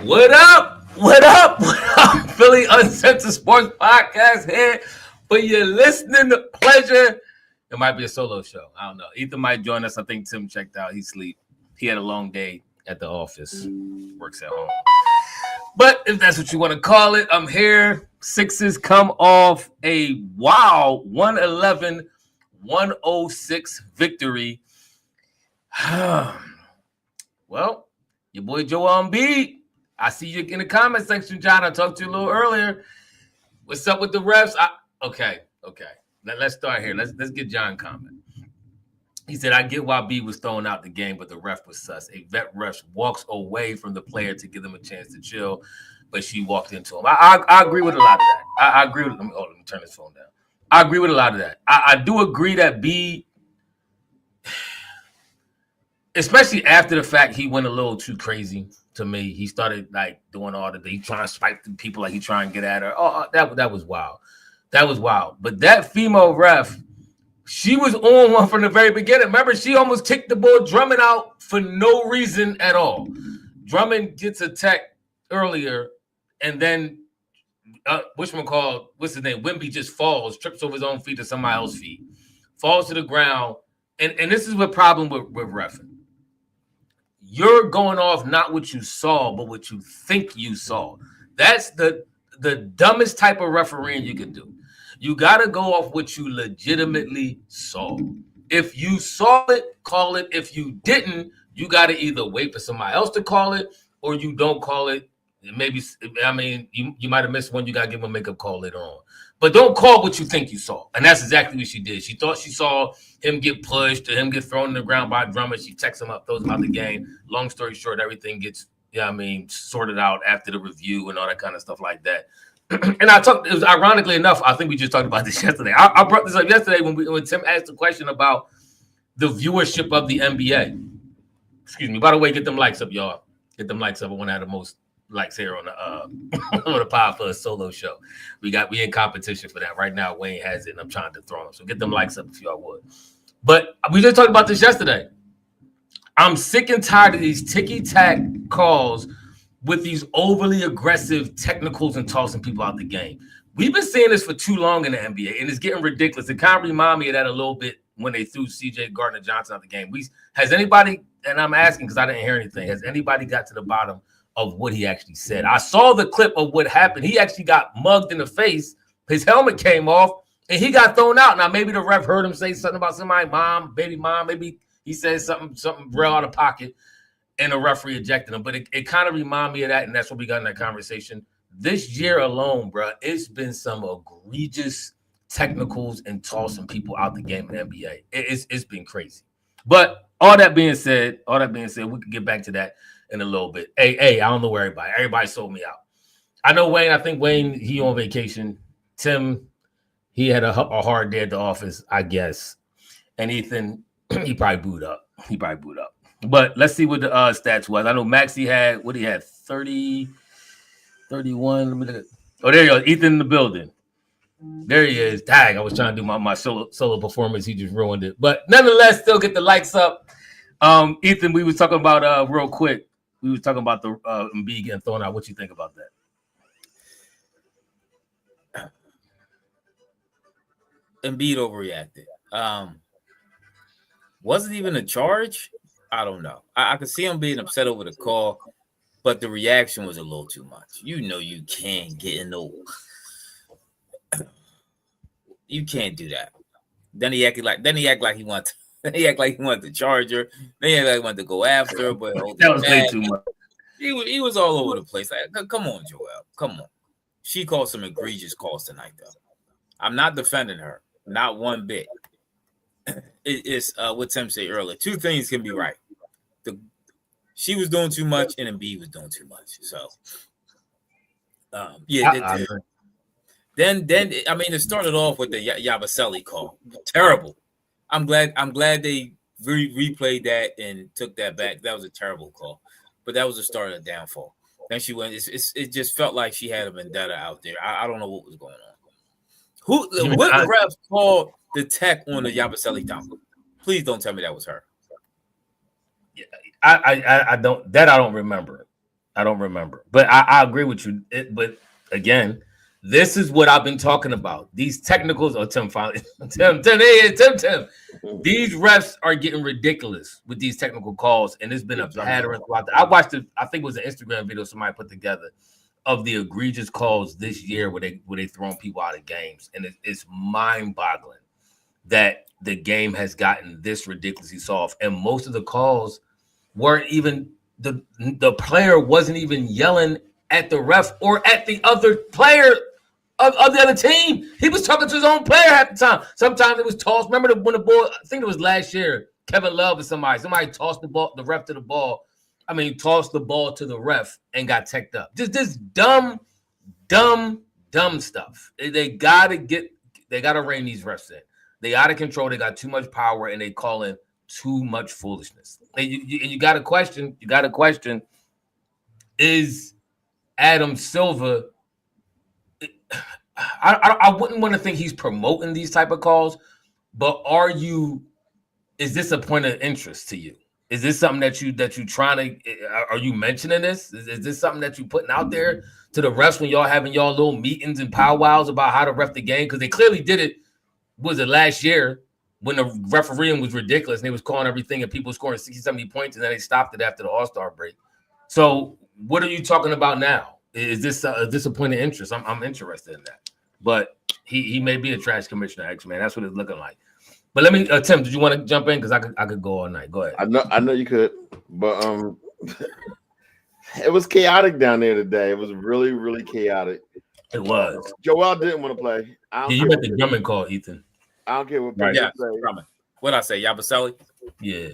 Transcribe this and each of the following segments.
What up? What up? What up? Philly Uncensored Sports Podcast here for your listening pleasure. It might be a solo show. I don't know. Ethan might join us. I think Tim checked out. He sleep. He had a long day at the office. Works at home. But if that's what you want to call it, I'm here. Sixers come off a 111-106 victory. Well, your boy Joel Embiid. I see you in the comment section, John. I talked to you a little earlier. What's up with the refs? Okay. Let's start here. Let's get John comment. He said, I get why B was thrown out the game, but the ref was sus. A vet ref walks away from the player to give them a chance to chill, but she walked into him. I agree with a lot of that. I agree with let me turn this phone down. I agree with a lot of that. I do agree that B, especially after the fact, he went a little too crazy to me. He started like doing all the he trying to spike the people like he trying to get at her. Oh, that was wild. That was wild. But that female ref, she was on one from the very beginning. Remember, she almost kicked the ball Drummond out for no reason at all. Drummond gets a tech earlier, and then what's his name? Wemby just falls, trips over his own feet to somebody else's feet, falls to the ground. And this is the problem with reffing. You're going off not what you saw, but what you think you saw. That's the dumbest type of refereeing you can do. You got to go off what you legitimately saw. If you saw it, call it. If you didn't, you got to either wait for somebody else to call it or you don't call it. Maybe, you might have missed one. You got to give them a makeup call later on. But don't call what you think you saw. And that's exactly what she did. She thought she saw him get pushed or him get thrown in the ground by Drummond. She texts him up, throws him out the game. Long story short, everything gets, sorted out after the review and all that kind of stuff like that. And it was ironically enough, I think we just talked about this yesterday. I brought this up yesterday when Tim asked the question about the viewership of the NBA. Excuse me. By the way, get them likes up, y'all. Get them likes up. I want to have the most likes here on the on the Pod for a solo show. We in competition for that right now. Wayne has it, and I'm trying to throw them. So get them likes up if y'all would. But we just talked about this yesterday. I'm sick and tired of these ticky-tack calls with these overly aggressive technicals and tossing people out the game. We've been seeing this for too long in the NBA, and it's getting ridiculous. It kind of reminds me of that a little bit when they threw C.J. Gardner-Johnson out the game. Has anybody, and I'm asking because I didn't hear anything, has anybody got to the bottom of what he actually said? I saw the clip of what happened. He actually got mugged in the face. His helmet came off, and he got thrown out. Now, maybe the ref heard him say something about somebody's mom, baby mom. Maybe he said something real out of pocket, and the referee ejected him. But it kind of reminded me of that, and that's what we got in that conversation. This year alone, bro, it's been some egregious technicals and tossing people out the game in the NBA. It's been crazy. But all that being said, we can get back to that in a little bit. Hey, I don't know where everybody sold me out. I know Wayne. I think Wayne, he on vacation. Tim, he had a hard day at the office, I guess. And Ethan, he probably booed up. But let's see what the stats was. I know Maxey had, 30, 31. Let me look at. Oh, there you go. Ethan in the building. There he is. Dang, I was trying to do my solo performance. He just ruined it. But nonetheless, still get the likes up. Ethan, we was talking about real quick. We was talking about the Embiid getting thrown out. What you think about that? Embiid overreacted. Wasn't even a charge. I don't know. I could see him being upset over the call, but the reaction was a little too much. You can't get in the. You can't do that. Then he acted like he wanted. He acted like he wanted the charger. Then he acted like he wanted to go after her, but that was way too much. He was all over the place. Like, come on, Joel. Come on. She called some egregious calls tonight, though. I'm not defending her, not one bit. It's what Tim said earlier. Two things can be right. She was doing too much, and Embiid was doing too much. So, Then it started off with the Yabusele call. Terrible. I'm glad they replayed that and took that back. That was a terrible call, but that was the start of the downfall. Then she went. It just felt like she had a vendetta out there. I don't know what was going on. What refs called the tech on the Yabusele down? Please don't tell me that was her. I don't remember. I don't remember. But I agree with you. But again, this is what I've been talking about. These technicals, Tim finally, Tim. These refs are getting ridiculous with these technical calls, and it's been a pattern throughout. I watched it. I think it was an Instagram video somebody put together of the egregious calls this year where they throwing people out of games, and it's mind-boggling that the game has gotten this ridiculously soft, and most of the calls weren't even the player wasn't even yelling at the ref or at the other player of the other team. He was talking to his own player half the time. Sometimes it was tossed. Remember when the ball, I think it was last year, Kevin Love or somebody tossed the ref to the ball. I mean, tossed the ball to the ref and got teched up. Just this dumb stuff. They gotta rein these refs in. They out of control. They got too much power, and they call in too much foolishness. And you got to question. You got to question: is Adam Silver? I wouldn't want to think he's promoting these type of calls, but is this a point of interest to you? Is this something that you trying to? Are you mentioning this? Is this something that you putting out there to the refs when y'all having y'all little meetings and powwows about how to ref the game? Because they clearly did it. Was it last year when the refereeing was ridiculous and they was calling everything and people scoring 60, 70 points and then they stopped it after the All-Star break? So what are you talking about now? Is this a point of interest? I'm interested in that. But he may be a trash commissioner, X-Man. That's what it's looking like. But let me, Tim, did you want to jump in? Because I could go all night. Go ahead. I know you could, but it was chaotic down there today. It was really, really chaotic. It was. Joel didn't want to play. You meant the Drummond call, Ethan. I don't care what people say. Drummond. What'd I say? Yabusele? Yeah.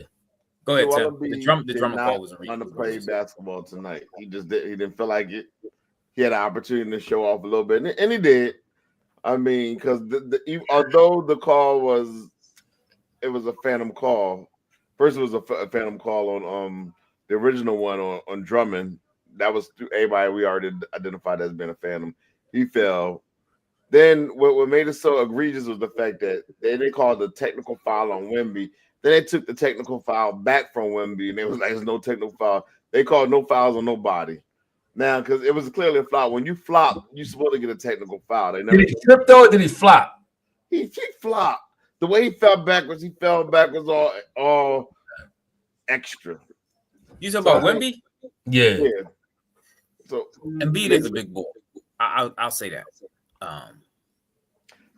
Go ahead, Tim. The Drummond call was going to play basketball tonight. He didn't feel like it. He had an opportunity to show off a little bit, and he did. I mean, because although the call was a phantom call. First, it was a phantom call on the original one on Drummond. That was everybody we already identified as being a phantom. He fell. Then what made it so egregious was the fact that they called the technical foul on Wemby. Then they took the technical foul back from Wemby, and they was like, "There's no technical foul." They called no fouls on nobody. Now, because it was clearly a flop. When you flop, you're supposed to get a technical foul. Did he trip though, or did he flop? He flopped. The way he fell backwards all extra. You talking about Wemby? Yeah. So Embiid is a big boy. I'll say that.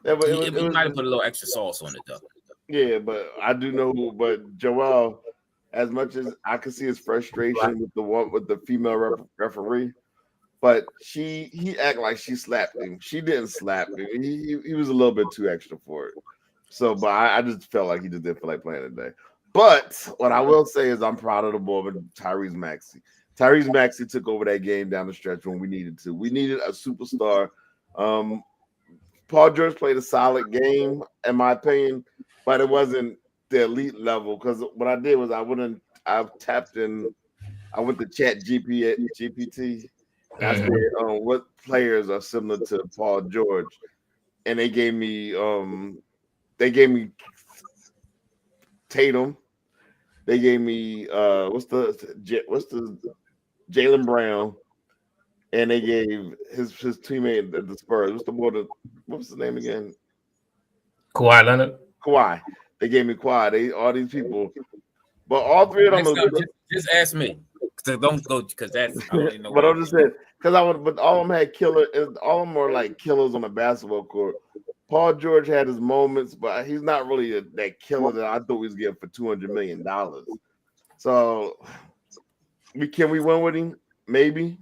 He might have put a little extra sauce on it though. Yeah, but I do know. But Joel, as much as I could see his frustration with the female referee, but he acted like she slapped him. She didn't slap him. He was a little bit too extra for it. So, but I just felt like he just didn't feel like playing today. But what I will say is I'm proud of the boy with Tyrese Maxey. Tyrese Maxey took over that game down the stretch when we needed to. We needed a superstar. Paul George played a solid game, in my opinion, but it wasn't the elite level. Because what I did was I went to Chat GPT. And I said, what players are similar to Paul George? And they gave me Tatum. They gave me what's the Jaylen Brown, and they gave his teammate at the Spurs. What's the name again? Kawhi Leonard. Kawhi. They gave me Kawhi. All these people, but all three of them. Just ask me. Don't go because that's. I don't even know. But I'm just saying but all of them had killer. All of them were like killers on the basketball court. Paul George had his moments, but he's not really that killer that I thought we was getting for $200 million. So, can we win with him? Maybe.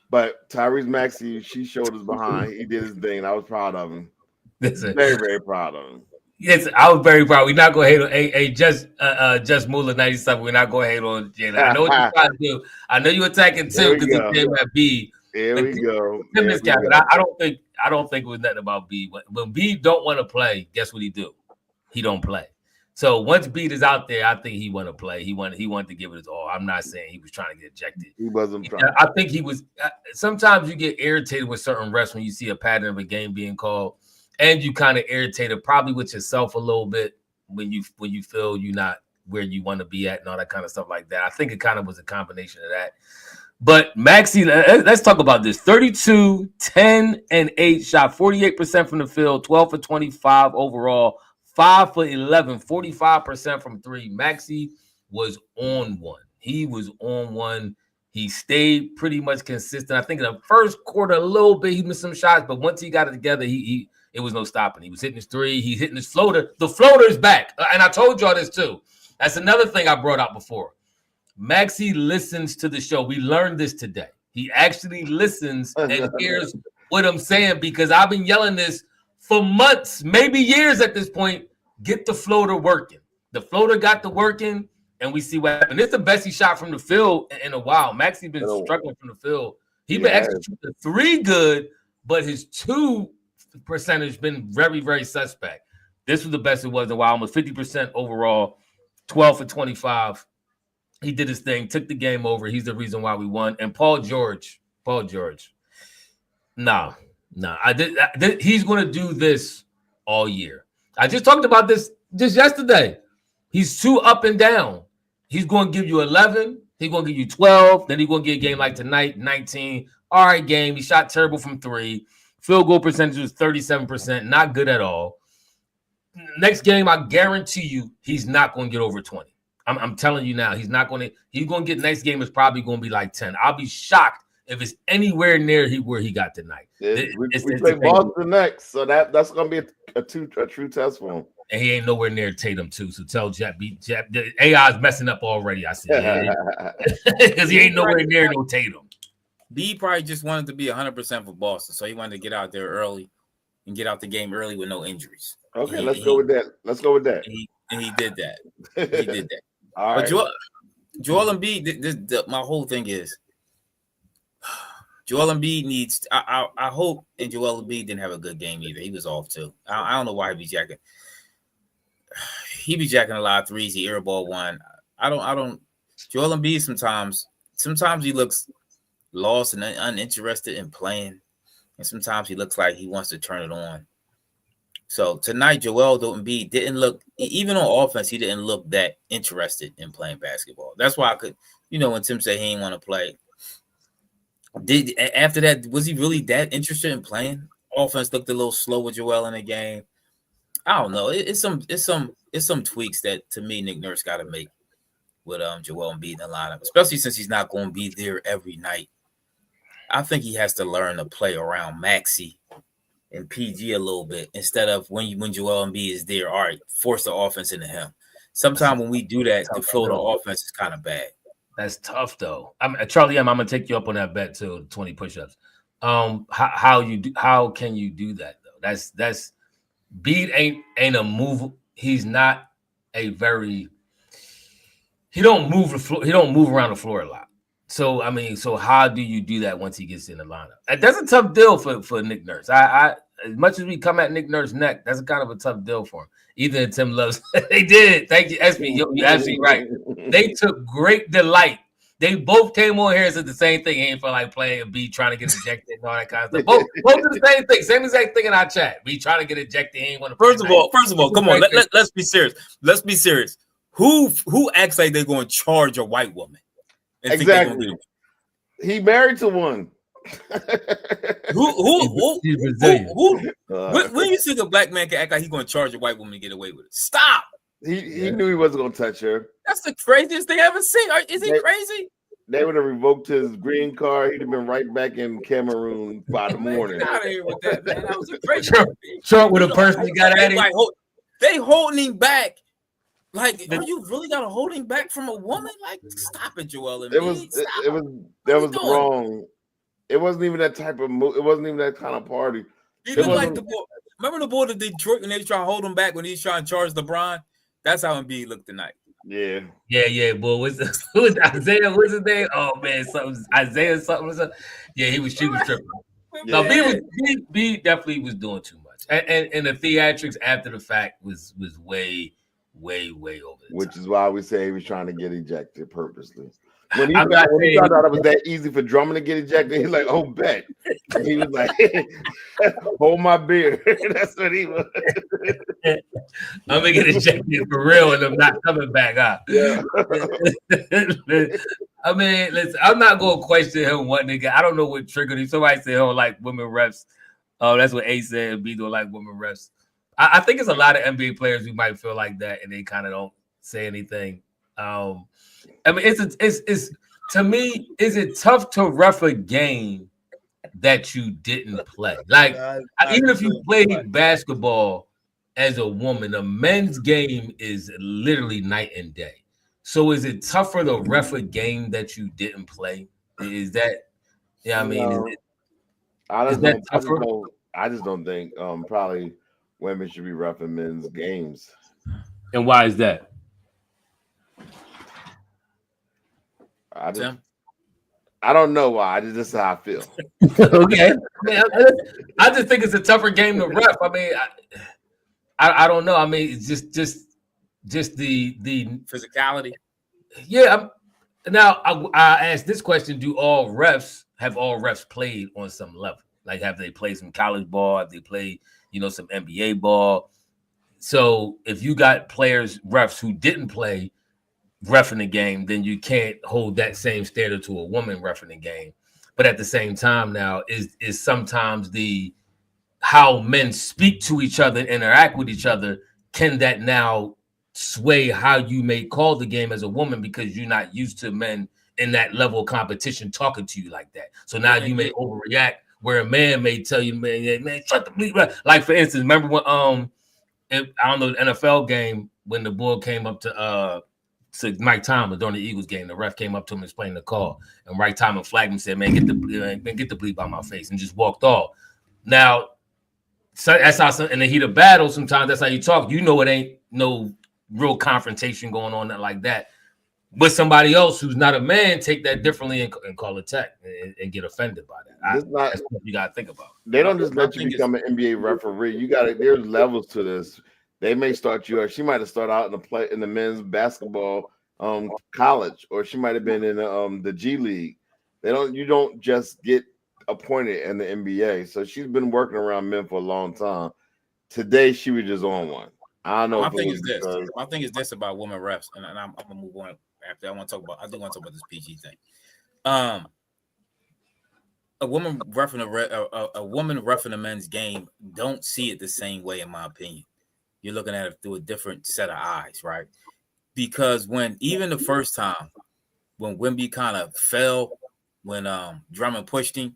But Tyrese Maxey, she showed us behind. He did his thing. I was proud of him. Very, very proud of him. Yes, I was very proud. We're not going to hate on just Moolah 97. We're not going to hate on Jalen. I know what you're trying to do. I know you're attacking Tim because he came at B. Here we go. Tim is captain. I don't think it was nothing about B. When B don't want to play, guess what he do? He don't play. So once Beat is out there, I think he want to play. He wanted to give it his all. I'm not saying he was trying to get ejected. He wasn't trying. I think he was. Sometimes you get irritated with certain refs when you see a pattern of a game being called, and you kind of irritated probably with yourself a little bit when you feel you're not where you want to be at and all that kind of stuff like that. I think it kind of was a combination of that. But Maxey, let's talk about this. 32, 10, and 8 shot 48% from the field, 12 for 25 overall, 5 for 11, 45% from three. Maxey was on one. He was on one. He stayed pretty much consistent. I think in the first quarter, a little bit, he missed some shots, but once he got it together, it was no stopping. He was hitting his three. He's hitting his floater. The floater's back. And I told y'all this too. That's another thing I brought up before. Maxey listens to the show. We learned this today. He actually listens and hears what I'm saying because I've been yelling this for months, maybe years at this point. Get the floater working. The floater got the working, and we see what happened. It's the best he shot from the field in a while. Maxey been struggling from the field. He been executing the three good, but his 2 percentage been very, very suspect. This was the best it was in a while. Almost 50% overall, 12 for 25. He did his thing, took the game over. He's the reason why we won. And Paul George, no. He's going to do this all year. I just talked about this just yesterday. He's too up and down. He's going to give you 11. He's going to give you 12. Then he's going to get a game like tonight, 19. All right, game. He shot terrible from three. Field goal percentage was 37%. Not good at all. Next game, I guarantee you, he's not going to get over 20. I'm telling you now, he's not going to. He's going to get next game is probably going to be like 10. I'll be shocked if it's anywhere near where he got tonight. We play Boston next, so that's going to be a true test for him. And he ain't nowhere near Tatum too. So tell Jeff, the AI is messing up already. I see because he ain't nowhere near no Tatum. B probably just wanted to be 100% for Boston, so he wanted to get out there early and get out the game early with no injuries. Okay, let's go with that. And he did that. He did that. All right. But Joel Embiid, my whole thing is Joel Embiid needs. I hope, and Joel Embiid didn't have a good game either. He was off too. I don't know why he be jacking. He be jacking a lot of threes. He airball one. I don't. Joel Embiid sometimes he looks lost and uninterested in playing, and sometimes he looks like he wants to turn it on. So tonight, Joel Embiid didn't look, even on offense, he didn't look that interested in playing basketball. That's why I could, when Tim said he didn't want to play. After that, was he really that interested in playing? Offense looked a little slow with Joel in the game. I don't know. It's some tweaks that to me Nick Nurse got to make with Joel Embiid in the lineup, especially since he's not going to be there every night. I think he has to learn to play around Maxey and PG a little bit instead of when Joel Embiid is there. All right, force the offense into him. Sometimes when we do that, the flow of the offense is kind of bad. That's tough though. Charlie M, I'm gonna take you up on that bet too. 20 push-ups. How can you do that though? That's Beat ain't a move. He's not a very. He don't move the floor. He don't move around the floor a lot. So how do you do that once he gets in the lineup? That's a tough deal for Nick Nurse. I as much as we come at Nick Nurse's neck, that's kind of a tough deal for him. Ethan and Tim loves. They did. Thank you, SB. You're absolutely right. They took great delight. They both came on here and said the same thing. He ain't feel like playing a B, trying to get ejected and all that kind of stuff. Both did the same thing. Same exact thing in our chat. B trying to get ejected. He ain't want to. First of all, come on. Let's be serious. Let's be serious. Who acts like they're going to charge a white woman? Exactly. He married to one. Who? When you think a black man can act like he's going to charge a white woman to get away with it? Stop. He knew he wasn't going to touch her. That's the craziest thing I ever seen. Is he crazy? They would have revoked his green card. He'd have been right back in Cameroon by the morning. Get out of here with that, man. That was a crazy. Trump with a person he got at him. They holding him back. Like, are you really got to hold him back from a woman? Like, stop it, Joel. That was wrong. It wasn't even that type of move. It wasn't even that kind of party. He looked like the boy. Remember the boy of Detroit when they try to hold him back when he's trying to charge LeBron? That's how Embiid looked tonight. Yeah. Boy, who was Isaiah? What's his name? Oh man, Isaiah something. Yeah, he was tripping. Yeah. No, B definitely was doing too much, and the theatrics after the fact was way over the Which top. Is why we say he was trying to get ejected purposely. When he found out it was that easy for Drummond to get ejected, he's like, "Oh, bet." And he was like, "Hold my beer." That's what he was. I'm gonna get ejected for real, and I'm not coming back up. Yeah. I mean, listen, I'm not gonna question him one nigga. I don't know what triggered him. Somebody said, "Oh, like women refs." Oh, that's what A said. B don't like women refs. I think it's a lot of NBA players who might feel like that, and they kind of don't say anything. I mean, it's to me, is it tough to ref a game that you didn't play? Like, even if you played basketball as a woman, a men's game is literally night and day. So is it tougher to ref a game that you didn't play? Is that, yeah, I mean, No, I just don't think probably women should be reffing men's games. And why is that? I don't know why. This is how I feel. Okay, I just think it's a tougher game to ref. I mean, I don't know. I mean, it's just the physicality. Yeah. Now I asked this question: have all refs played on some level? Like, have they played some college ball? Have they played, some NBA ball? So if you got refs who didn't play reffing the game, then you can't hold that same standard to a woman reffing the game. But at the same time, now is sometimes how men speak to each other, interact with each other, can that now sway how you may call the game as a woman because you're not used to men in that level of competition talking to you like that. So now you may overreact where a man may tell you, man, shut the bleep up. Like, for instance, remember when I don't know, the NFL game when the ball came up to Mike Tomlin during the Eagles game, the ref came up to him and explained the call, and Mike Tomlin flagged him and said, "Man, get the bleep out my face," and just walked off. Now, so that's how in the heat of battle, sometimes that's how you talk. It ain't no real confrontation going on like that. But somebody else who's not a man take that differently and call it tech and get offended by that. That's what you gotta think about. They don't just let you become an NBA referee. There's levels to this. They may start you, or she might have started out in the men's basketball college, or she might have been in the G League. You don't just get appointed in the NBA. So she's been working around men for a long time. Today she was just on one. I don't know. My thing is this about women refs, and I'm gonna move on after. I do want to talk about this PG thing. A woman roughing a men's game don't see it the same way, in my opinion. You're looking at it through a different set of eyes, right? Because even the first time when Wemby kind of fell, when Drummond pushed him,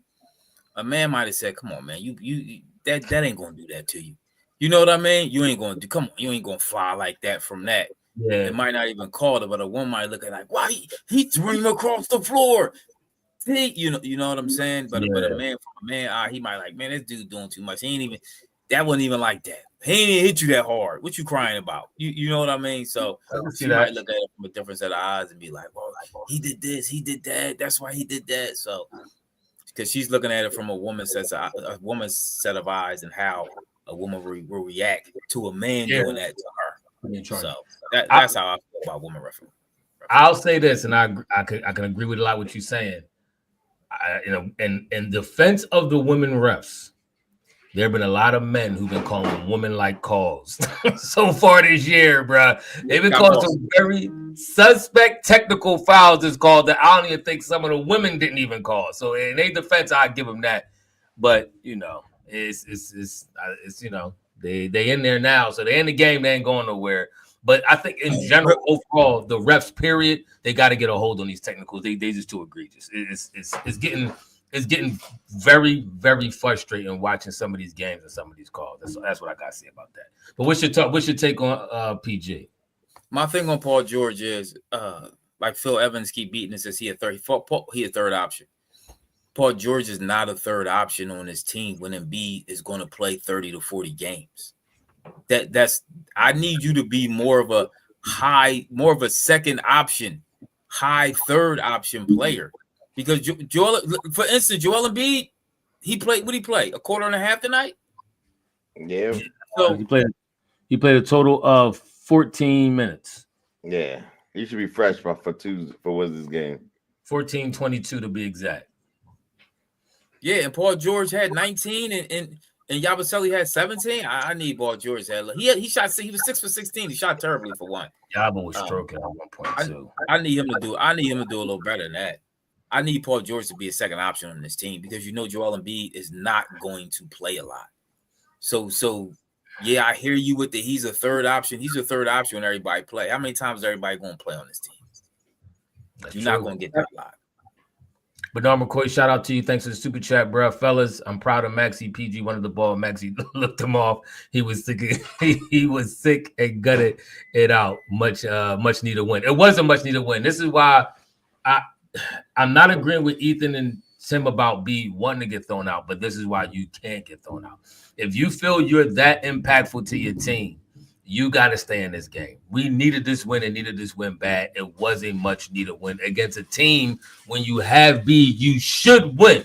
a man might have said, "Come on, man, you that ain't gonna do that to you." You know what I mean? You ain't gonna fly like that from that. Yeah. It might not even call it, but a woman might look at it like, "Why he threw him across the floor?" See, you know what I'm saying? But a man, he might like, "Man, this dude doing too much. That wasn't even like that. He ain't even hit you that hard. What you crying about?" You know what I mean? So she might look at it from a different set of eyes and be like, "Well, he did this, he did that. That's why he did that." So because she's looking at it from a woman's set of eyes and how a woman will react to a man doing that to her. So that's how I feel about women refereeing. I'll say this, and I can agree with a lot of what you're saying. In defense of the women refs, there have been a lot of men who've been calling women-like calls so far this year, bro. They've been calling some very suspect technical fouls. It's called that I don't even think some of the women didn't even call. So in their defense, I give them that. But it's they in there now, so they in the game. They ain't going nowhere. But I think in general, overall, the refs, period, they got to get a hold on these technicals. They just too egregious. It's getting very, very frustrating watching some of these games and some of these calls. That's what I got to say about that. But what's your take on PG? My thing on Paul George is like Phil Evans keep beating us as he a third option. Paul George is not a third option on his team when Embiid is going to play 30 to 40 games. I need you to be more of a second option, high third option player. Because for instance, Joel Embiid, he played a quarter and a half tonight. Yeah. So he played a total of 14 minutes. Yeah. He should be fresh for Wednesday's game. 14-22 to be exact. Yeah, and Paul George had 19 and And Yabusele had 17. I need Paul George. He shot. He was 6 for 16. He shot terribly for one. Yaba was stroking at one point too. I need him to do a little better than that. I need Paul George to be a second option on this team because Joel Embiid is not going to play a lot. So yeah, I hear you with he's a third option. He's a third option when everybody play. How many times is everybody going to play on this team? You're not going to get that a lot. Bernard McCoy, shout out to you. Thanks for the super chat, bro. Fellas, I'm proud of Maxey. PG wanted the ball. Maxey looked him off. He was sick. He was sick and gutted it out. Much needed win. It was a much needed win. This is why I'm not agreeing with Ethan and Tim about B wanting to get thrown out, but this is why you can't get thrown out. If you feel you're that impactful to your team, you got to stay in this game. We needed this win and needed this win bad. It was a much needed win against a team. When you have B, you should win.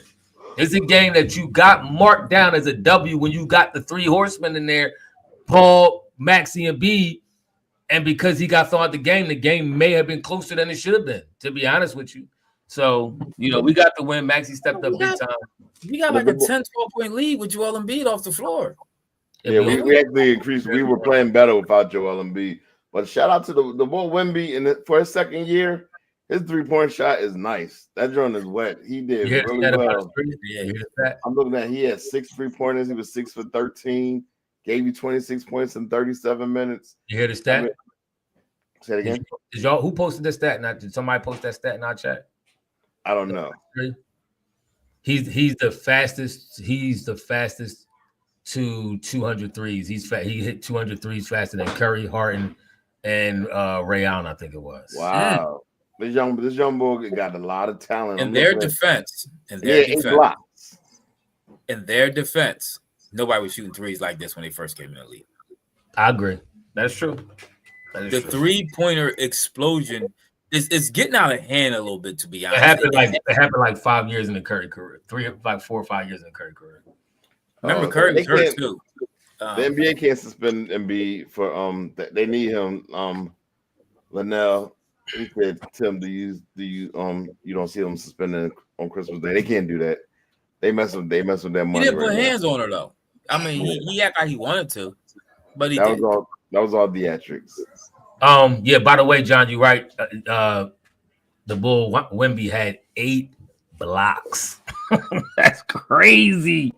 It's a game that you got marked down as a W when you got the three horsemen in there, Paul, Maxey, and B. And because he got thrown out the game may have been closer than it should have been, to be honest with you. So, we got the win. Maxey stepped up big time. We got like a 10, 12-point lead with Joel Embiid off the floor. Yeah, we actually increased. We were playing better without Joel Embiid. But shout out to the boy Wemby. And for his second year, his 3-point shot is nice. That joint is wet. He did really well. I'm looking at he had 6 3-pointers. He was 6 for 13. Gave you 26 points in 37 minutes. You hear the stat? Say it again. Did y'all who posted the stat? Did somebody post that stat in our chat? I don't know. He's the fastest. He's the fastest to 200 threes. He hit 200 threes faster than Curry, Harden, and Ray Allen, I think it was. Wow. This young boy got a lot of talent. In their defense. In their defense, nobody was shooting threes like this when they first came in the league. I agree. That's true. The 3-pointer explosion is getting out of hand a little bit, to be honest. It happened like 5 years in the Curry career. 4 or 5 years in the Curry career. Remember, Curry was hurt too. The NBA can't suspend Embiid for they need him. Linnell, he said Tim, you don't see them suspending on Christmas Day. They can't do that. They mess with that money. He didn't put hands on her though. I mean, he acted like he wanted to, but that was all theatrics. Yeah, by the way, John, you're right. The Bull Wemby had 8 blocks. That's crazy.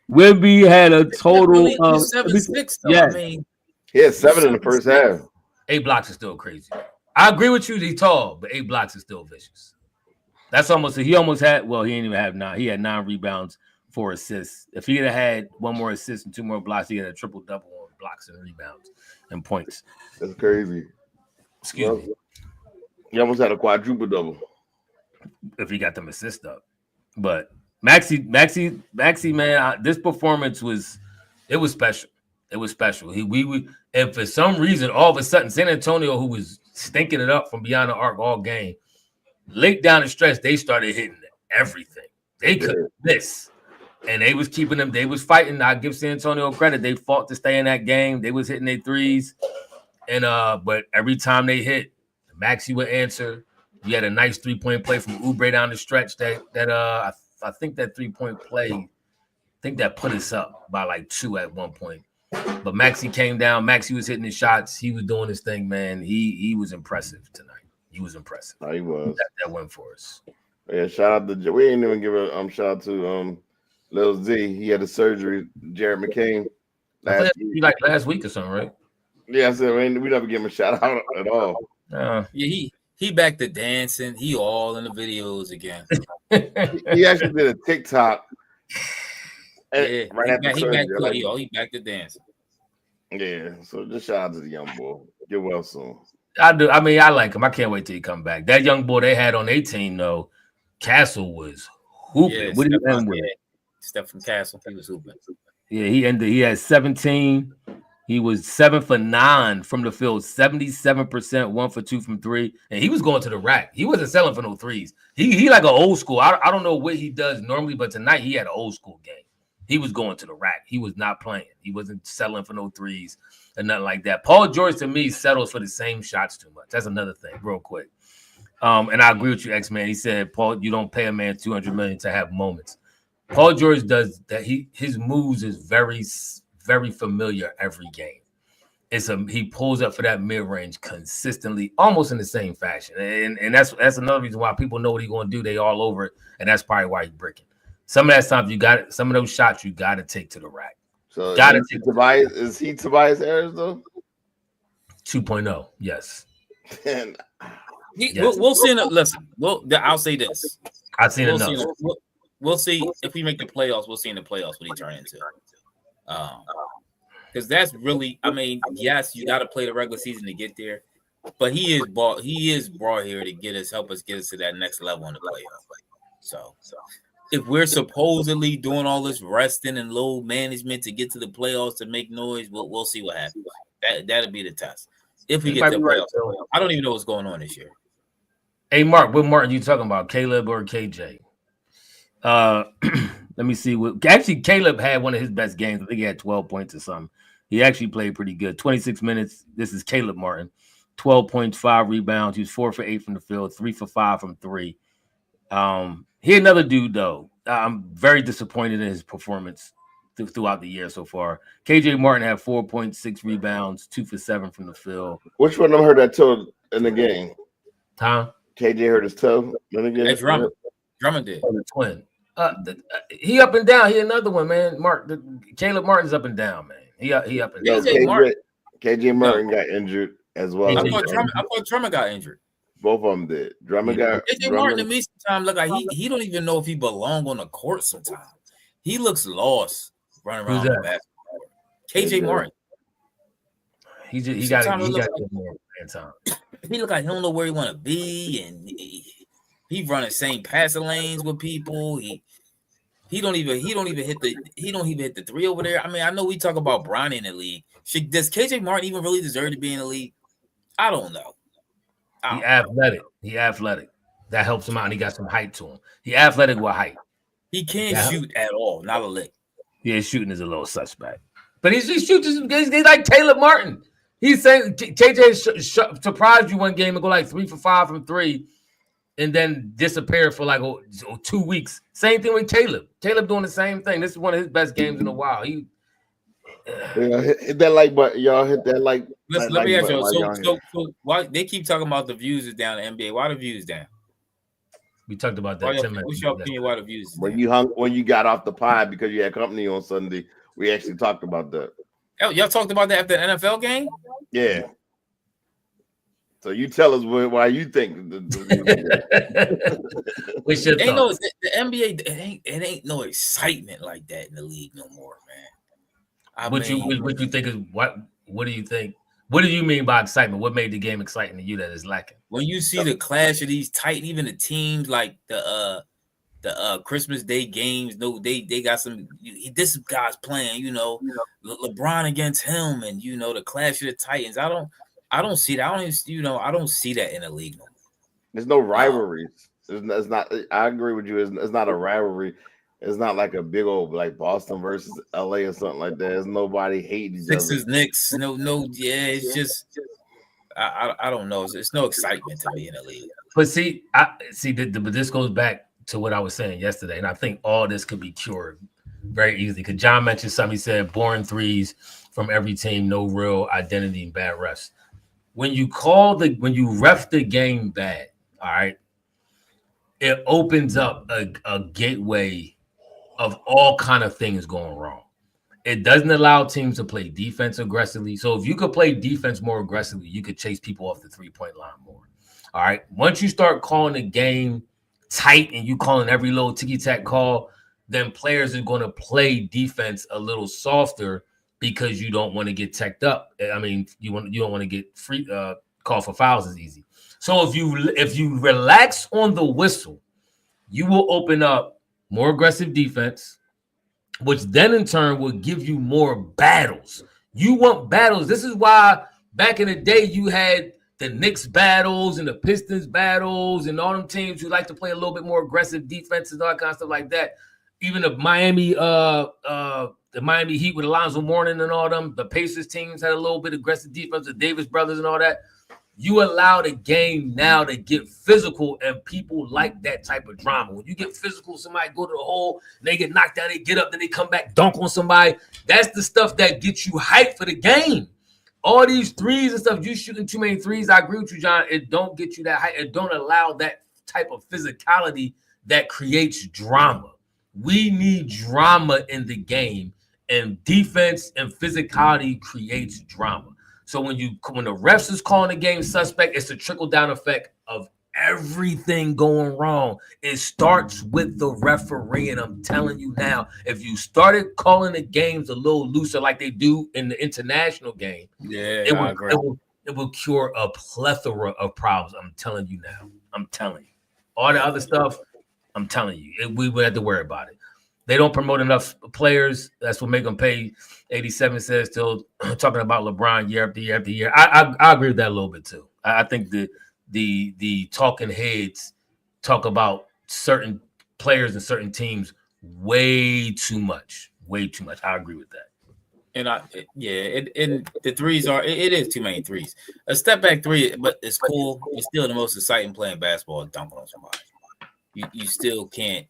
Wemby had a total of 7-6. Yeah, I mean, he had 7 in the first half. 8 blocks is still crazy. I agree with you. He's tall, but 8 blocks is still vicious. That's he almost had. Well, he didn't even have 9. He had 9 rebounds, 4 assists. If he had had 1 more assist and 2 more blocks, he had a triple double on blocks and rebounds and points. That's crazy. Excuse me. He almost had a quadruple double if he got them assists up. But Maxey, man, this performance was special. It was special. And for some reason, all of a sudden, San Antonio, who was stinking it up from beyond the arc all game, late down the stretch, they started hitting everything. They couldn't miss. And they was keeping them. They was fighting. I give San Antonio credit. They fought to stay in that game. They was hitting their threes. And but every time they hit, Maxey would answer. You had a nice 3-point play from Oubre down the stretch that I think that 3-point play, I think that put us up by like 2 at one point. But Maxey came down. Maxey was hitting his shots. He was doing his thing, man. He was impressive tonight. He was impressive. He was. That went for us. Yeah, shout out to we ain't even give a shout out to Lil Z. He had a surgery. Jared McCain last week or something, right? Yeah, I said we never give him a shout out at all. Yeah, he back to dancing. He all in the videos again. He actually did a TikTok. Yeah, right after surgery. He back to dancing. Yeah, so just shout out to the young boy. Get well soon. I do. I mean, I like him. I can't wait till he come back. That young boy they had on 18 though, Castle was hooping. Yeah, what did he end with? Stephen Castle, he was hooping. Yeah, he had 17. He was 7 for 9 from the field, 77%, 1 for 2 from 3, and he was going to the rack. He wasn't selling for no threes. He like an old school. I don't know what he does normally, but tonight he had an old school game. He was going to the rack. He was not playing. He wasn't settling for no threes and nothing like that. Paul George, to me, settles for the same shots too much. That's another thing, real quick. And I agree with you, X-Man. He said, Paul, you don't pay a man $200 million to have moments. Paul George does that. His moves is very, very familiar every game. He pulls up for that mid range consistently, almost in the same fashion, and that's another reason why people know what he's going to do. They all over it, and that's probably why he's bricking. Some of that stuff you got it. Some of those shots you got to take to the rack. So got to Tobias. Is he Tobias Harris though? 2.0, yes. And yes. We'll see. Listen, I'll say this. I've seen enough. We'll see if we make the playoffs. We'll see in the playoffs what he turn into. Because that's really, I mean, yes, you got to play the regular season to get there, but he is brought here to help us get us to that next level in the playoffs. So if we're supposedly doing all this resting and load management to get to the playoffs to make noise, we'll see what happens. That'll be the test. If we get to the playoffs, I don't even know what's going on this year. Hey, Mark, what Martin you talking about, Caleb or KJ? Let me see. Actually, Caleb had one of his best games. I think he had 12 points or something. He actually played pretty good. 26 minutes. This is Caleb Martin. 12 points, 5 rebounds. He was 4 for 8 from the field, 3 for 5 from 3. He another dude, though. I'm very disappointed in his performance throughout the year so far. KJ Martin had 4.6 rebounds, 2 for 7 from the field. Which one of them hurt that toe in the game? Huh? KJ hurt his toe in the game? That's Drummond did. Oh, the twin. He up and down. He another one, man. Caleb Martin's up and down, man. He up and down. KJ Martin got injured as well. I thought Drummond got injured. Both of them did. Drummond got. KJ Martin to me sometimes look like he don't even know if he belong on the court. Sometimes he looks lost running around the basketball. KJ Martin. He got more time. He look like he don't know where he want to be, and he running same passing lanes with people. He don't even hit the three over there. I mean, I know we talk about Bronny in the league. Does KJ Martin even really deserve to be in the league? I don't know. He athletic. That helps him out, and he got some height to him. He athletic with height. He can't shoot at all, not a lick. Yeah, his shooting is a little suspect. But he shoots. He's like Caleb Martin. He's saying KJ surprised you one game and go like 3 for 5 from 3, and then disappear for like 2 weeks. Same thing with Caleb. Caleb doing the same thing. This is one of his best games in a while. Hit that like button, y'all. Hit that like. Let me ask you. So why they keep talking about the views is down in the NBA? Why the views down? We talked about that. What's your opinion? Why the views? When you got off the pod because you had company on Sunday, we actually talked about that. Oh, y'all talked about that after the NFL game? Yeah. So you tell us why you think What's your thoughts? The NBA it ain't no excitement like that in the league no more, man. What you think is what do you think? What do you mean by excitement? What made the game exciting to you that is lacking? When you see the clash of these tight, even the teams like the Christmas Day games, they got some. This guy's playing, LeBron against him, and the clash of the Titans. I don't see that. I don't see that in the league no more. There's no rivalries. It's not. I agree with you. It's not a rivalry. It's not like a big old like Boston versus LA or something like that. There's nobody hating each other. Sixers, Knicks. No. Yeah, it's just. I don't know. It's no excitement to me in the league. But but this goes back to what I was saying yesterday, and I think all this could be cured very easily. Because John mentioned something. He said, "Boring threes from every team, no real identity, and bad refs." When you ref the game bad, all right, it opens up a gateway of all kind of things going wrong. It doesn't allow teams to play defense aggressively. So if you could play defense more aggressively, you could chase people off the 3-point line more. All right. Once you start calling the game tight and you calling every little ticky-tack call, then players are going to play defense a little softer because you don't want to get teched up. I mean, you don't want to get free call for fouls as easy. So if you relax on the whistle, you will open up more aggressive defense, which then in turn will give you more battles. You want battles. This is why back in the day you had the Knicks battles and the Pistons battles and all them teams who like to play a little bit more aggressive defense and all that kind of stuff like that. Even the Miami Heat with Alonzo Mourning and all them, the Pacers teams had a little bit aggressive defense, the Davis brothers and all that. You allow the game now to get physical, and people like that type of drama. When you get physical, somebody go to the hole, and they get knocked down, they get up, then they come back, dunk on somebody. That's the stuff that gets you hyped for the game. All these threes and stuff, you shooting too many threes. I agree with you, John. It don't get you that hype. It don't allow that type of physicality that creates drama. We need drama in the game, and defense and physicality creates drama. So when the refs is calling the game suspect, it's a trickle-down effect of everything going wrong. It starts with the referee, and I'm telling you now, if you started calling the games a little looser like they do in the international game, it will cure a plethora of problems. I'm telling you now. I'm telling you. All the other stuff, I'm telling you, we would have to worry about it. They don't promote enough players. That's what make them pay. 87 says still talking about LeBron year after year after year. I agree with that a little bit too. I think the talking heads talk about certain players and certain teams way too much. Way too much. I agree with that. And the threes it is too many threes. A step back three, but it's cool. It's still the most exciting play in basketball, dunking on somebody. You still can't.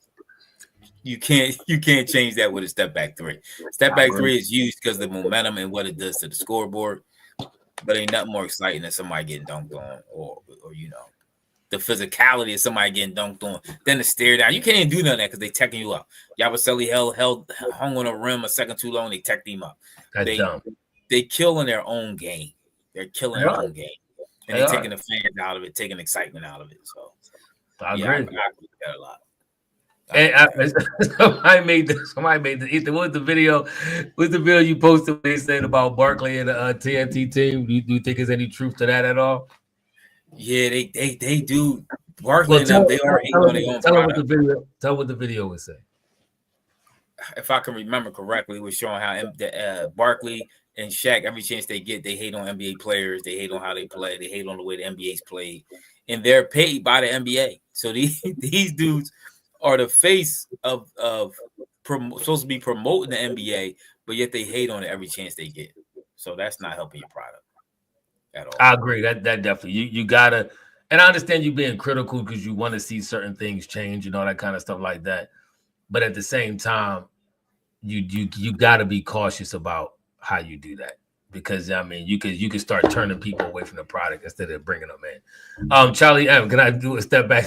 You can't change that with a step back three. Step back three is used because of the momentum and what it does to the scoreboard, but ain't nothing more exciting than somebody getting dunked on, or the physicality of somebody getting dunked on than the stare down. You can't even do none of that because they teching you up. Yabusele hung on a rim a second too long. They teched him up. That's dumb. They killing their own game. They're killing their own game, and they're taking the fans out of it, taking excitement out of it. So I agree. I agree with that a lot. And somebody made this. Ethan, what was the video? What's the video you posted? They said about Barkley and the TNT team. Do you think there's any truth to that at all? Yeah, they do. Barkley and them, they are on their own product. Tell what the video would say. If I can remember correctly, it was showing how Barkley and Shaq, every chance they get, they hate on NBA players. They hate on how they play. They hate on the way the NBA's played, and they're paid by the NBA. So these dudes are the face of supposed to be promoting the NBA, but yet they hate on it every chance they get. So that's not helping your product at all. I agree. That definitely you gotta, and I understand you being critical because you want to see certain things change and all that kind of stuff like that. But at the same time, you gotta be cautious about how you do that. Because I mean, you could start turning people away from the product instead of bringing them in. Charlie M, can I do a step back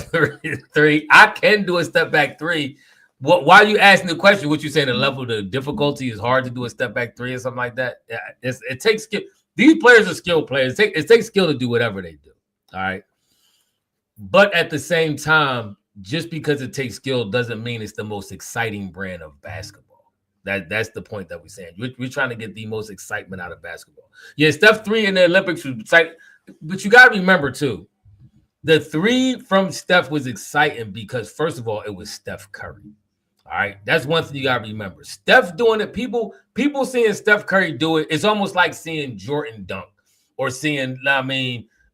three? I can do a step back three. Why are you asking the question? What you saying? The level of the difficulty is hard to do a step back three or something like that. Yeah, it takes skill. These players are skilled players. It takes skill to do whatever they do. All right, but at the same time, just because it takes skill doesn't mean it's the most exciting brand of basketball. That's the point that we're saying. We're trying to get the most excitement out of basketball. Yeah, Steph 3 in the Olympics was exciting, but you got to remember too, the 3 from Steph was exciting because first of all, it was Steph Curry. All right, that's one thing you got to remember. Steph doing it, people seeing Steph Curry do it, it's almost like seeing Jordan dunk or seeing,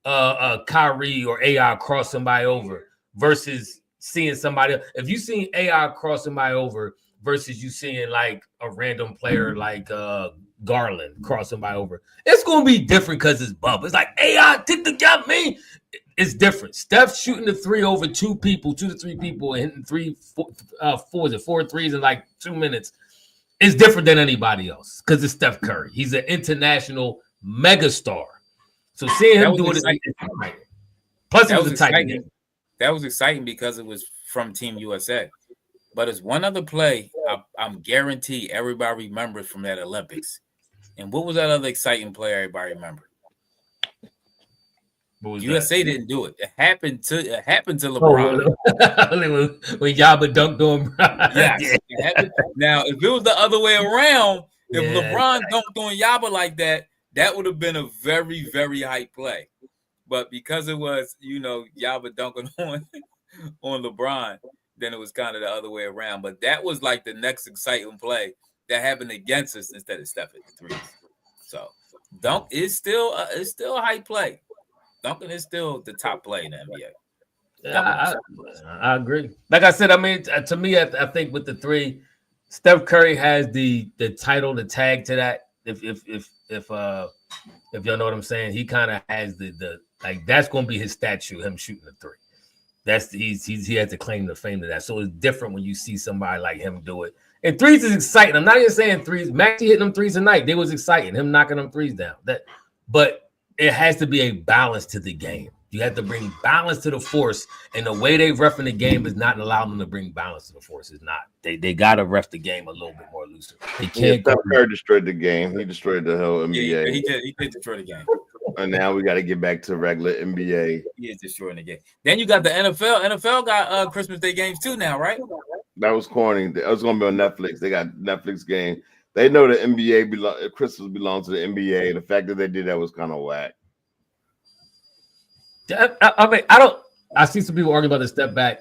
Kyrie or AI cross somebody over versus seeing somebody else. If you seen AI cross somebody over versus you seeing like a random player like Garland cross somebody over, it's gonna be different because it's Bubba. It's like AI did the got me. It's different. Steph shooting the 3 over 2 to 3 people and hitting 4 threes in like 2 minutes. It's different than anybody else because it's Steph Curry. He's an international megastar. So seeing him do it is exciting. Plus, it was exciting. That was exciting because it was from Team USA. But it's one other play I'm guaranteed everybody remembers from that Olympics. And what was that other exciting play everybody remembered? USA didn't do it. It happened to LeBron. When Yaba dunked on him. Yes. Yeah. Now, if it was the other way around, if LeBron dunked on Yaba like that, that would have been a very, very hype play. But because it was, Yaba dunking on LeBron, then it was kind of the other way around. But that was like the next exciting play that happened against us instead of Steph at the 3s. So dunk is still a hype play. Dunking is still the top play in the NBA. Yeah, I agree. Like I said, I mean, to me, I think with the 3, Steph Curry has the title, the tag to that. If y'all know what I'm saying, he kind of has the Like that's going to be his statue, him shooting a three. He has to claim the fame to that. So it's different when you see somebody like him do it. And threes is exciting. I'm not even saying threes. Maxey hitting them threes tonight. They was exciting. Him knocking them threes down. But it has to be a balance to the game. You have to bring balance to the force, and the way they reffing the game is not allowing them to bring balance to the force. It's not. They got to ref the game a little bit more looser. They can't. Steph Curry destroyed the game. He destroyed the whole NBA. Yeah, he did destroy the game. And now we got to get back to regular NBA. He is destroying the game. Then you got the NFL. NFL got Christmas Day games too now, right? That was corny. It was going to be on Netflix. They got Netflix game. They know the NBA Christmas belongs to the NBA. The fact that they did that was kind of whack. I mean, I see some people arguing about the step back.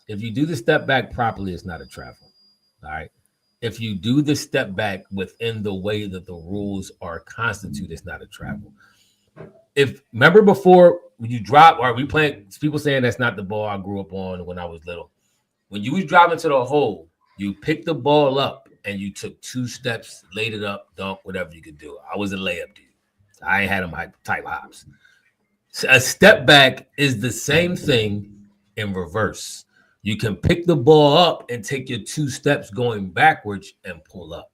If you do the step back properly, it's not a travel. All right. If you do the step back within the way that the rules are constituted, it's not a travel. Remember before when you drop, or we playing, people saying that's not the ball I grew up on when I was little. When you was driving to the hole, you picked the ball up and you took 2 steps, laid it up, dunk, whatever you could do. I was a layup dude. I ain't had them type hops. A step back is the same thing in reverse. You can pick the ball up and take your 2 steps going backwards and pull up.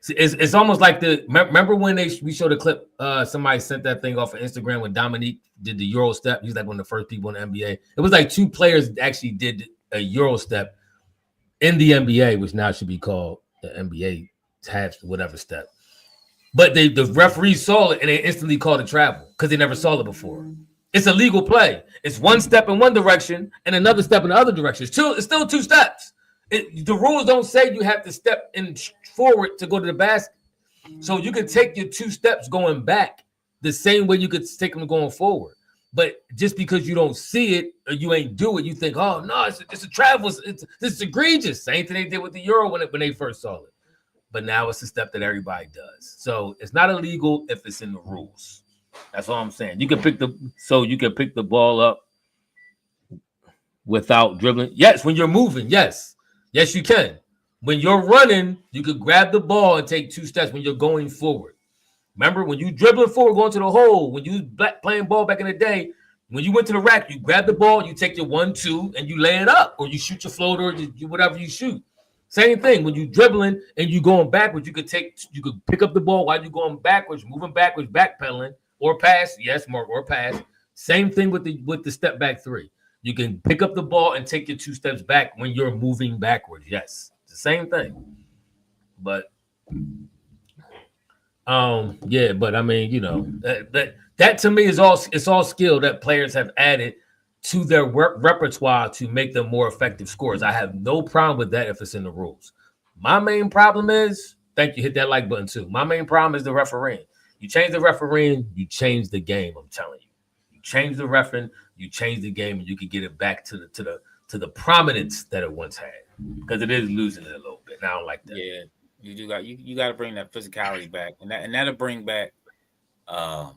See, it's almost like remember when we showed a clip, somebody sent that thing off of Instagram when Dominique did the Euro step. He's like one of the first people in the NBA. It was like 2 players actually did a Euro step in the NBA, which now should be called the NBA half whatever step. But the referees saw it and they instantly called it travel because they never saw it before. It's a legal play. It's 1 step in one direction and another step in the other direction. It's still 2 steps. The rules don't say you have to step in forward to go to the basket. So you can take your 2 steps going back the same way you could take them going forward. But just because you don't see it or you ain't do it, you think, oh, no, it's a travel. This is egregious. Same thing they did with the Euro when they first saw it. But now it's a step that everybody does. So it's not illegal if it's in the rules. That's all I'm saying. You can pick the ball up without dribbling. Yes, when you're moving, yes. Yes, you can. When you're running, you could grab the ball and take 2 steps when you're going forward. Remember, when you dribbling forward, going to the hole, when you playing ball back in the day, when you went to the rack, you grab the ball, you take your 1-2, and you lay it up, or you shoot your floater, or whatever you shoot. Same thing. When you dribbling and you going backwards, you could pick up the ball while you're going backwards, moving backwards, backpedaling, or pass. Yes, or pass. Same thing with the step back 3. You can pick up the ball and take your 2 steps back when you're moving backwards. Yes, it's the same thing. But yeah, but I mean, that to me is all skill that players have added to their repertoire to make them more effective scorers. I have no problem with that if it's in the rules. My main problem is, thank you, hit that like button too. My main problem is the refereeing. You change the refereeing, you change the game. I'm telling you, you change the reffing, you change the game, and you can get it back to the prominence that it once had, because it is losing it a little bit. And I don't like that. Yeah, you got to bring that physicality back, and that'll bring back the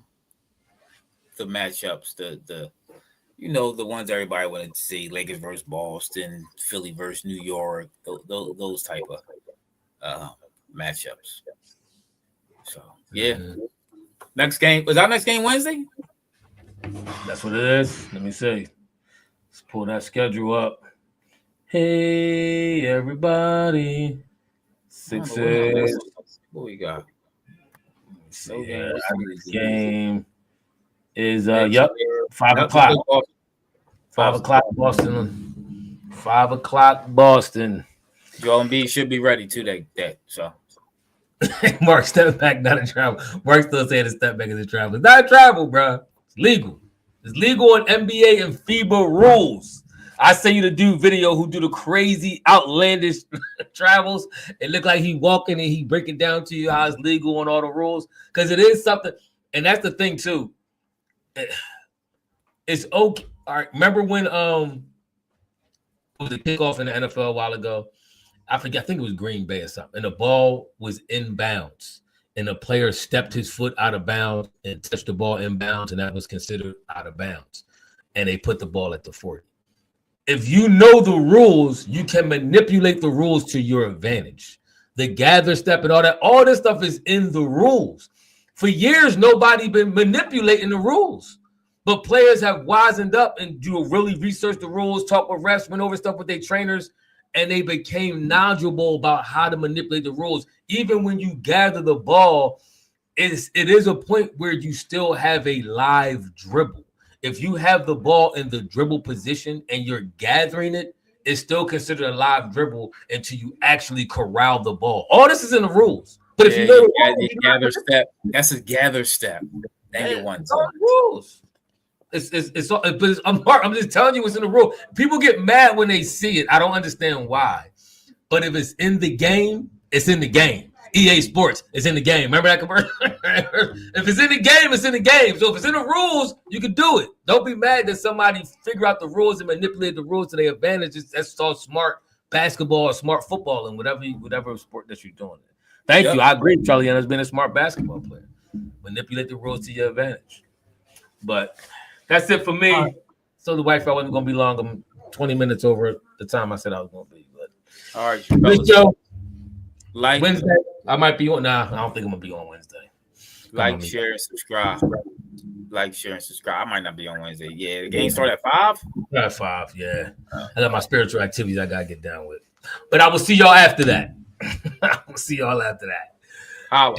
matchups, the ones everybody wanted to see: Lakers versus Boston, Philly versus New York, those type of matchups. So yeah, next game was our next game Wednesday. That's what it is. Let me see. Let's pull that schedule up. Hey everybody, 6 What we got? Yeah, game is 5 o'clock. 5 o'clock Boston. 5 o'clock Boston. Joel Embiid should be ready to that. So Mark, step back, not a travel. Mark still saying the step back is a travel. It's not a travel, bro. It's legal. It's legal in NBA and FIBA rules. I say you to do video who do the crazy, outlandish travels. It look like he walking and he breaking down to you how it's legal and all the rules, because it is something. And that's the thing too. It's okay. All right. Remember when it was a kickoff in the NFL a while ago? I forget. I think it was Green Bay or something. And the ball was inbounds, and the player stepped his foot out of bounds and touched the ball inbounds, and that was considered out of bounds. And they put the ball at the 40. If you know the rules, you can manipulate the rules to your advantage. The gather step and all this stuff is in the rules. For years, nobody been manipulating the rules. But players have wisened up and do really research the rules, talk with refs, went over stuff with their trainers, and they became knowledgeable about how to manipulate the rules. Even when you gather the ball, it is a point where you still have a live dribble. If you have the ball in the dribble position and you're gathering it, it's still considered a live dribble until you actually corral the ball. All this is in the rules. But if you know the gather step, that's a gather step. Then you want rules. I'm just telling you what's in the rule. People get mad when they see it. I don't understand why. But if it's in the game, it's in the game. EA Sports is in the game. Remember that commercial? If it's in the game, it's in the game. So if it's in the rules, you can do it. Don't be mad that somebody figure out the rules and manipulate the rules to their advantage. That's all smart basketball or smart football and whatever sport that you're doing. Thank you. I agree. Charlie has been a smart basketball player. Manipulate the rules to your advantage. But that's it for me. Right. So the wife, I wasn't going to be long. I'm 20 minutes over the time I said I was going to be. But all right, good show. Like Wednesday, I might be on. Nah, I don't think I'm gonna be on Wednesday. Like, share, and subscribe. Like, share, and subscribe. I might not be on Wednesday. Yeah, the game start at 5. At 5, yeah. I got my spiritual activities I gotta get down with. But I will see y'all after that. I will see y'all after that. Holla.